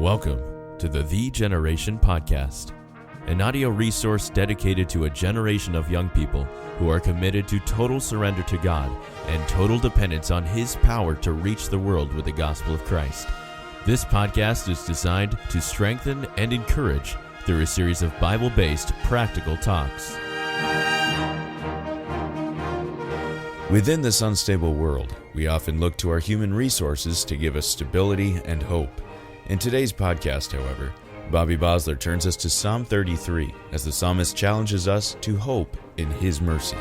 Welcome to the Generation Podcast, an audio resource dedicated to a generation of young people who are committed to total surrender to God and total dependence on His power to reach the world with the gospel of Christ. This podcast is designed to strengthen and encourage through a series of Bible-based practical talks. Within this unstable world, we often look to our human resources to give us stability and hope. In today's podcast, however, Bobby Bosler turns us to Psalm 33 as the psalmist challenges us to hope in His mercy.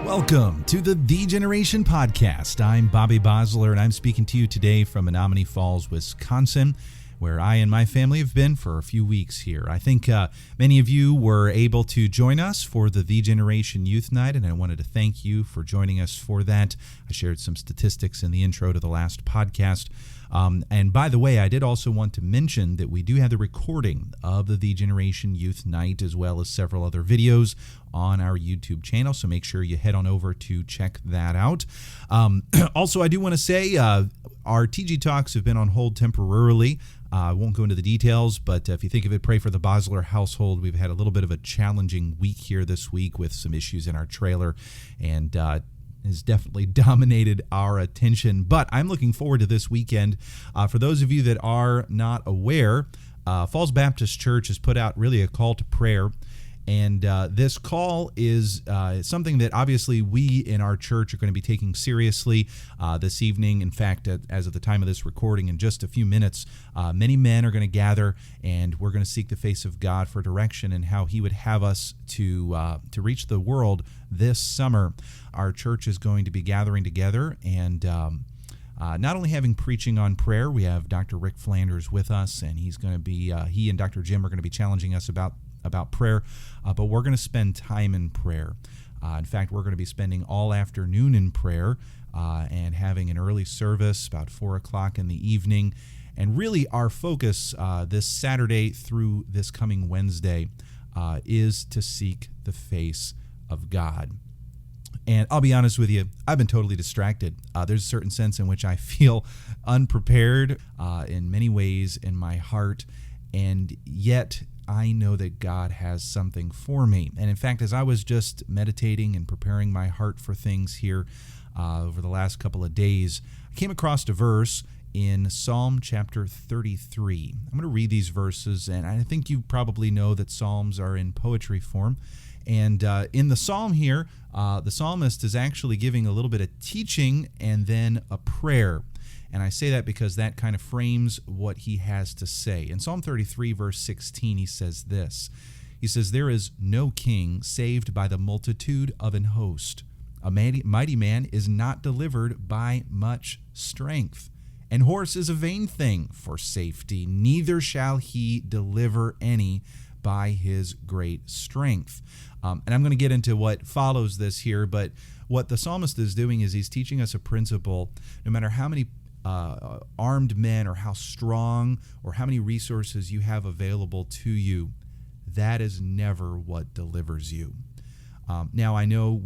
Welcome to the Generation Podcast. I'm Bobby Bosler, and I'm speaking to you today from Menominee Falls, Wisconsin, where I and my family have been for a few weeks here. I think many of you were able to join us for the Generation Youth Night, and I wanted to thank you for joining us for that. I shared some statistics in the intro to the last podcast. And by the way, I did also want to mention that we do have the recording of the Generation Youth Night as well as several other videos on our YouTube channel, so make sure you head on over to check that out. Also, I do want to say our TG Talks have been on hold temporarily. I won't go into the details, but if you think of it, pray for the Bosler household. We've had a little bit of a challenging week here this week with some issues in our trailer, and has definitely dominated our attention. But I'm looking forward to this weekend. For those of you that are not aware, Falls Baptist Church has put out really a call to prayer. And this call is something that obviously we in our church are going to be taking seriously this evening. In fact, as of the time of this recording, in just a few minutes, many men are going to gather, and we're going to seek the face of God for direction and how He would have us to reach the world this summer. Our church is going to be gathering together and not only having preaching on prayer. We have Dr. Rick Flanders with us, and he's going to be he and Dr. Jim are going to be challenging us about prayer, but we're going to spend time in prayer. In fact, we're going to be spending all afternoon in prayer and having an early service about 4 o'clock in the evening. And really our focus this Saturday through this coming Wednesday is to seek the face of God. And I'll be honest with you, I've been totally distracted. There's a certain sense in which I feel unprepared in many ways in my heart, and yet I know that God has something for me. And in fact, as I was just meditating and preparing my heart for things here over the last couple of days, I came across a verse in Psalm chapter 33. I'm going to read these verses, and I think you probably know that Psalms are in poetry form. And in the Psalm here, the psalmist is actually giving a little bit of teaching and then a prayer. And I say that because that kind of frames what he has to say. In Psalm 33, verse 16, he says this. He says, "There is no king saved by the multitude of an host. A mighty man is not delivered by much strength. An horse is a vain thing for safety, neither shall he deliver any by his great strength." And I'm going to get into what follows this here, but what the psalmist is doing is he's teaching us a principle. No matter how many armed men or how strong or how many resources you have available to you, that is never what delivers you. Now, I know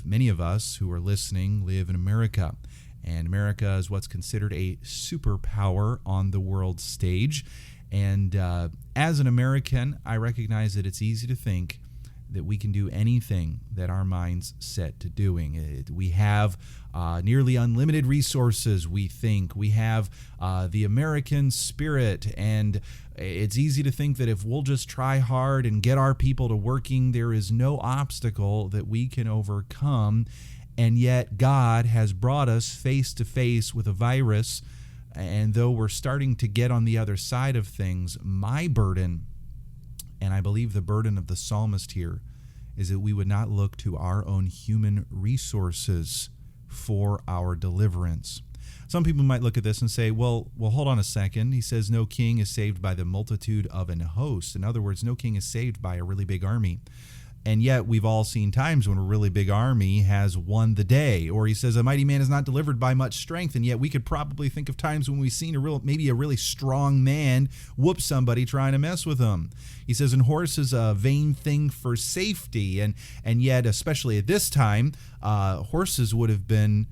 many of us who are listening live in America, and America is what's considered a superpower on the world stage. And as an American, I recognize that it's easy to think that we can do anything that our minds set to doing. We have nearly unlimited resources, we think. We have the American spirit, and it's easy to think that if we'll just try hard and get our people to working, there is no obstacle that we can overcome. And yet God has brought us face to face with a virus, and though we're starting to get on the other side of things, my burden, and I believe the burden of the psalmist here, is that we would not look to our own human resources for our deliverance. Some people might look at this and say, well, hold on a second. He says no king is saved by the multitude of an host. In other words, no king is saved by a really big army. And yet we've all seen times when a really big army has won the day. Or he says a mighty man is not delivered by much strength. And yet we could probably think of times when we've seen maybe a really strong man whoop somebody trying to mess with them. He says an horse is a vain thing for safety. And yet, especially at this time, horses would have been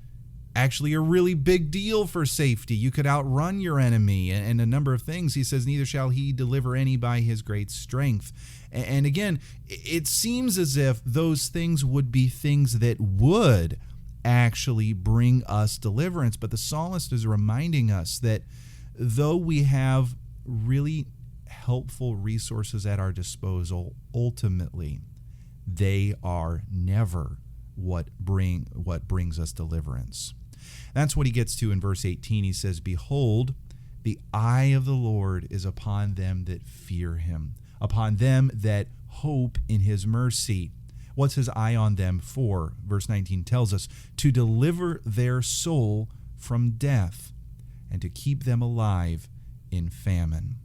actually a really big deal for safety. You could outrun your enemy and a number of things. He says, neither shall he deliver any by his great strength. And again, it seems as if those things would be things that would actually bring us deliverance. But the psalmist is reminding us that though we have really helpful resources at our disposal, ultimately, they are never what brings us deliverance. That's what he gets to in verse 18. He says, behold, the eye of the Lord is upon them that fear him, upon them that hope in his mercy. What's his eye on them for? Verse 19 tells us, to deliver their soul from death and to keep them alive in famine.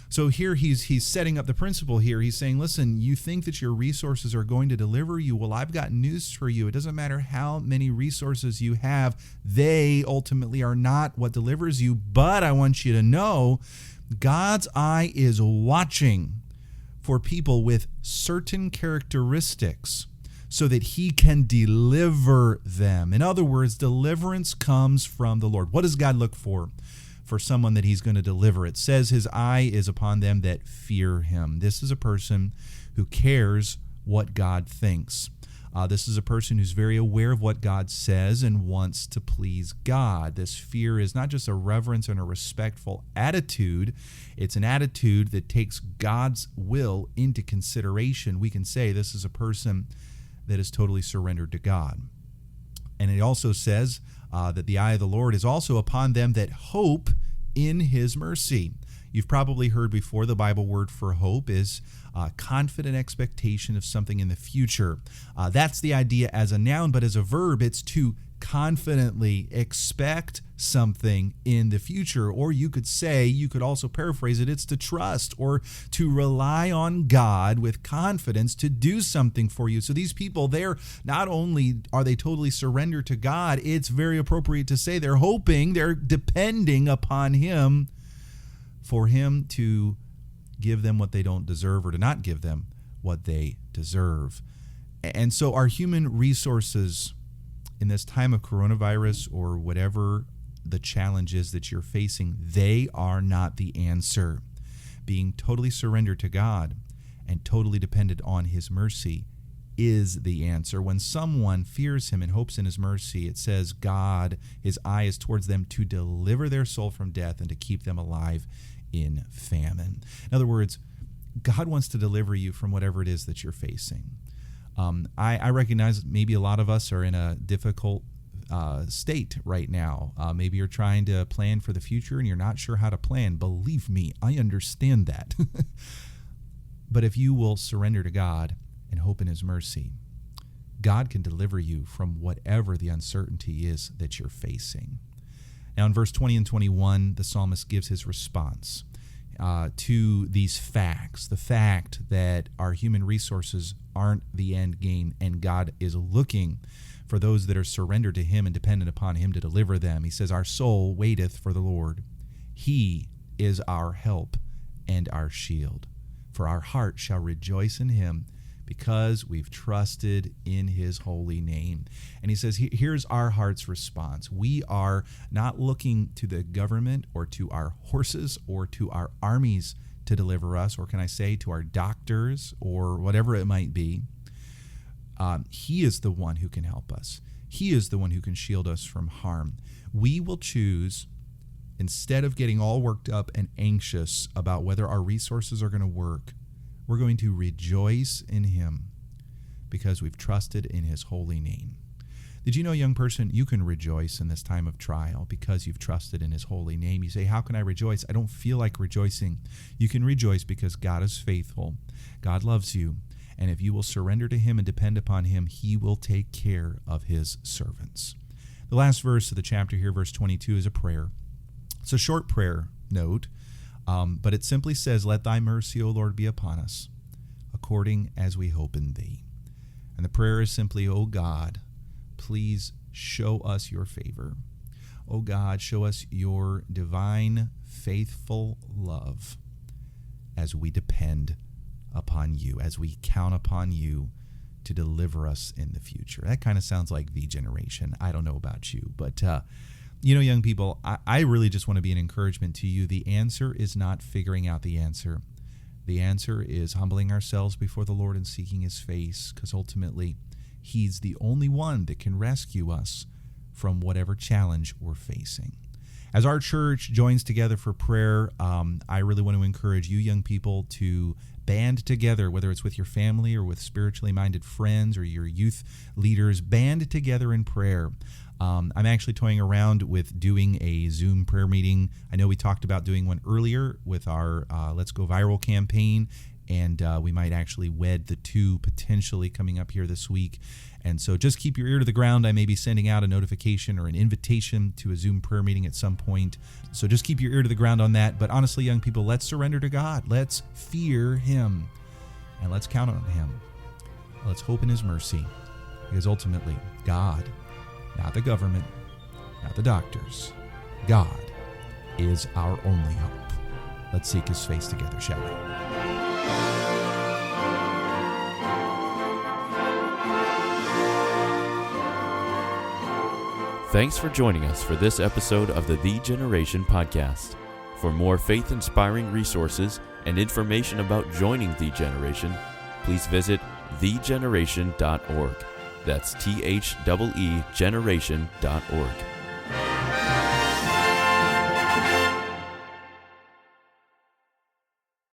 So here he's setting up the principle here. He's saying, listen, you think that your resources are going to deliver you. Well, I've got news for you. It doesn't matter how many resources you have. They ultimately are not what delivers you. But I want you to know God's eye is watching for people with certain characteristics so that he can deliver them. In other words, deliverance comes from the Lord. What does God look for someone that he's going to deliver? It says his eye is upon them that fear him. This is a person who cares what God thinks. This is a person who's very aware of what God says and wants to please God. This fear is not just a reverence and a respectful attitude. It's an attitude that takes God's will into consideration. We can say this is a person that is totally surrendered to God. And it also says that the eye of the Lord is also upon them that hope in his mercy. You've probably heard before the Bible word for hope is confident expectation of something in the future. That's the idea as a noun, but as a verb, it's to confidently expect something in the future. Or you could also paraphrase it, it's to trust or to rely on God with confidence to do something for you. So these people, they're not only are they totally surrendered to God, it's very appropriate to say they're hoping, they're depending upon him for him to give them what they don't deserve or to not give them what they deserve. And so our human resources in this time of coronavirus or whatever the challenge is that you're facing, they are not the answer. Being totally surrendered to God and totally dependent on his mercy is the answer. When someone fears him and hopes in his mercy, it says God, his eye is towards them to deliver their soul from death and to keep them alive in famine. In other words, God wants to deliver you from whatever it is that you're facing. I recognize that maybe a lot of us are in a difficult state right now. Maybe you're trying to plan for the future and you're not sure how to plan. Believe me, I understand that. But if you will surrender to God and hope in his mercy, God can deliver you from whatever the uncertainty is that you're facing. Now in verse 20 and 21, the psalmist gives his response to these facts, the fact that our human resources aren't the end game and God is looking for those that are surrendered to him and dependent upon him to deliver them. He says, our soul waiteth for the Lord. He is our help and our shield. For our heart shall rejoice in him because we've trusted in his holy name. And he says, here's our heart's response. We are not looking to the government or to our horses or to our armies to deliver us, or can I say to our doctors or whatever it might be. He is the one who can help us. He is the one who can shield us from harm. We will choose, instead of getting all worked up and anxious about whether our resources are going to work, we're going to rejoice in him because we've trusted in his holy name. Did you know, young person, you can rejoice in this time of trial because you've trusted in his holy name? You say, how can I rejoice? I don't feel like rejoicing. You can rejoice because God is faithful. God loves you. And if you will surrender to him and depend upon him, he will take care of his servants. The last verse of the chapter here, verse 22, is a prayer. It's a short prayer note, but it simply says, let thy mercy, O Lord, be upon us, according as we hope in thee. And the prayer is simply, O God, please show us your favor. O God, show us your divine, faithful love as we depend upon you, as we count upon you to deliver us in the future. That kind of sounds like the generation. I don't know about you, but young people, I really just want to be an encouragement to you. The answer is not figuring out the answer. The answer is humbling ourselves before the Lord and seeking His face, because ultimately He's the only one that can rescue us from whatever challenge we're facing. As our church joins together for prayer, I really want to encourage you young people to band together, whether it's with your family or with spiritually minded friends or your youth leaders. Band together in prayer. I'm actually toying around with doing a Zoom prayer meeting. I know we talked about doing one earlier with our Let's Go Viral campaign, and we might actually wed the two potentially coming up here this week. And so just keep your ear to the ground. I may be sending out a notification or an invitation to a Zoom prayer meeting at some point. So just keep your ear to the ground on that. But honestly, young people, let's surrender to God. Let's fear Him. And let's count on Him. Let's hope in His mercy. Because ultimately, God, not the government, not the doctors, God is our only hope. Let's seek His face together, shall we? Thanks for joining us for this episode of the Generation podcast. For more faith-inspiring resources and information about joining The Generation, please visit thegeneration.org. That's THEE generation.org.